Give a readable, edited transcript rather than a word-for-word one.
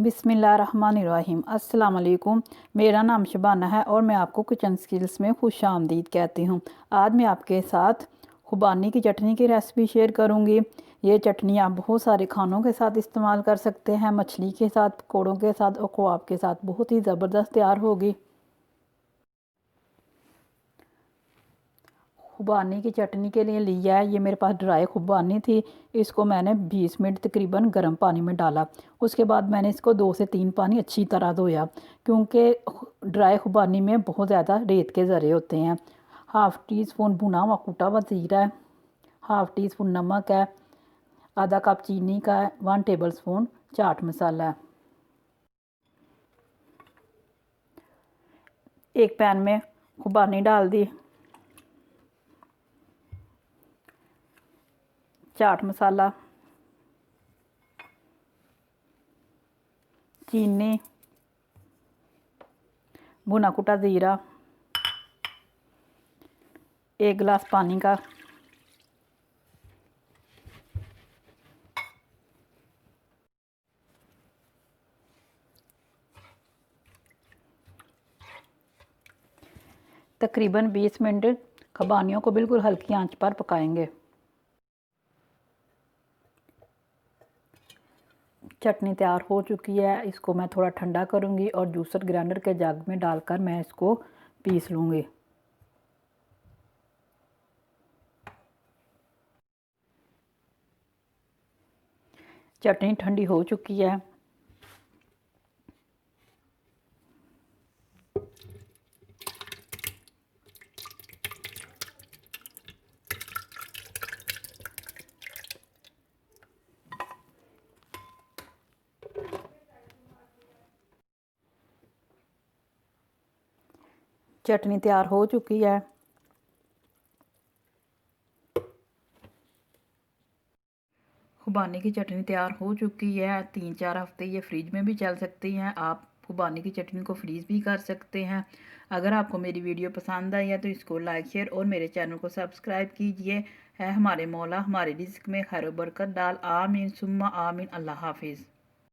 बिस्मिल्लाहिर्रहमानिर्रहीम। अस्सलाम वालेकुम। मेरा नाम शबाना है और मैं आपको किचन स्किल्स में खुश आमदीद कहती हूँ। आज मैं आपके साथ खुबानी की चटनी की रेसिपी शेयर करूँगी। ये चटनी आप बहुत सारे खानों के साथ इस्तेमाल कर सकते हैं, मछली के साथ, पकौड़ों के साथ और कबाब के साथ बहुत ही ज़बरदस्त तैयार होगी। खुबानी की चटनी के लिए लिया है, ये मेरे पास ड्राई खुबानी थी। इसको मैंने 20 मिनट तकरीबन गर्म पानी में डाला। उसके बाद मैंने इसको 2 से 3 पानी अच्छी तरह धोया, क्योंकि ड्राई खुबानी में बहुत ज़्यादा रेत के ज़रे होते हैं। हाफ़ टी स्पून भुना हुआ कुटा हुआ ज़ीरा है, हाफ़ टी स्पून नमक है, आधा कप चीनी का है, 1 टेबल स्पून चाट मसाला है। एक पैन में खुबानी डाल दी, चाट मसाला, चीनी, भुना कुटा ज़ीरा, 1 गिलास पानी का, तकरीबन 20 मिनट खुबानियों को बिल्कुल हल्की आंच पर पकाएंगे। चटनी तैयार हो चुकी है। इसको मैं थोड़ा ठंडा करूंगी और जूसर ग्राइंडर के जग में डालकर मैं इसको पीस लूंगी। चटनी ठंडी हो चुकी है। चटनी तैयार हो चुकी है। खुबानी की चटनी तैयार हो चुकी है। 3-4 हफ्ते ये फ्रिज में भी चल सकती हैं। आप खुबानी की चटनी को फ्रीज़ भी कर सकते हैं। अगर आपको मेरी वीडियो पसंद आई है तो इसको लाइक, शेयर और मेरे चैनल को सब्सक्राइब कीजिए। है हमारे मौला हमारे रिज़्क में खैर बरकत डाल। आमीन सुम्मा आमीन। अल्लाह हाफिज़।